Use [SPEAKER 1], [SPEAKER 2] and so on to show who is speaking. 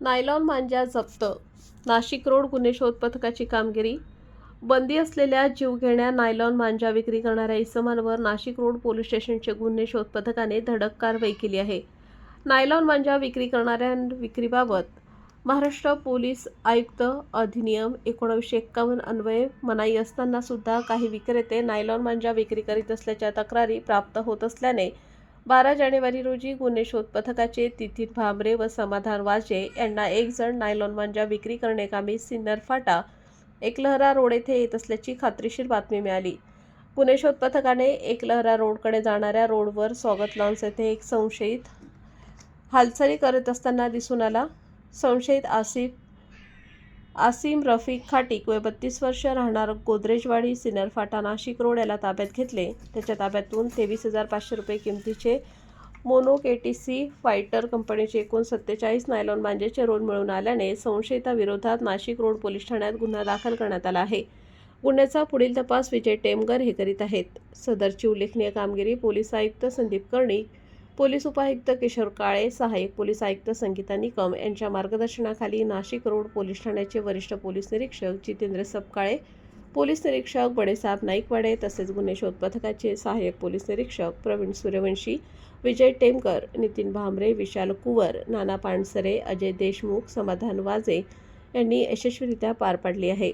[SPEAKER 1] Nylon मांजा जप्त. Nashik road गुन्हे शोध पथकाची कामगिरी. बंदी असलेल्या जीवघेण्या नायलॉन मांजा विक्री करणाऱ्या इसमांवर नाशिक रोड पोलीस स्टेशनचे गुन्हे शोध पथकाने धडक कारवाई केली आहे. नायलॉन मांजा विक्री करणाऱ्या विक्रीबाबत महाराष्ट्र पोलीस आयुक्त अधिनियम 1951 अन्वये मनाई असताना सुद्धा काही विक्रेते नायलॉन मांजा विक्री करीत असल्याच्या तक्रारी प्राप्त होत असल्याने 12 जानेवारी रोजी गुन्हे शोध पथकाचे नितीन भांबरे व समाधान वाजे यांना एक जण नायलॉन मांजा विक्री करण्याकामी सिन्नर फाटा एकलहरा रोड येथे येत असल्याची खात्रीशीर बातमी मिळाली. गुन्हे शोध पथकाने एकलहरा रोडकडे जाणाऱ्या रोडवर स्वागत लॉन्स येथे एक संशयित हालचाली करत असताना दिसून आला. संशयित आसिम रफिक खाटीक वय 32 वर्ष राहणार गोदरेजवाडी सिन्नर फाटा नाशिक रोड याला ताब्यात घेतले. त्याच्या ताब्यातून 23,500 रुपये किमतीचे मोनो केटीसी फायटर कंपनीचे एकूण 47 नायलॉन मांजेचे रोल मिळून आल्याने संशयिताविरोधात नाशिक रोड पोलीस ठाण्यात गुन्हा दाखल करण्यात आला आहे. गुन्ह्याचा पुढील तपास विजय टेमगर हे करीत आहेत. सदरची उल्लेखनीय कामगिरी पोलीस आयुक्त संदीप कर्णिक, पोलीस उपायुक्त किशोर काळे, सहाय्यक पोलीस आयुक्त संगीता निकम यांच्या मार्गदर्शनाखाली नाशिक रोड पोलीस ठाण्याचे वरिष्ठ पोलीस निरीक्षक जितेंद्र सपकाळे, पोलीस निरीक्षक बडेसाहेब नाईकवाडे तसेच गुन्हे शोध पथकाचे सहाय्यक पोलीस निरीक्षक प्रवीण सूर्यवंशी, विजय टेमकर, नितीन भांबरे, विशाल कुवर, नाना पानसरे, अजय देशमुख, समाधान वाजे यांनी यशस्वीरित्या पार पाडली आहे.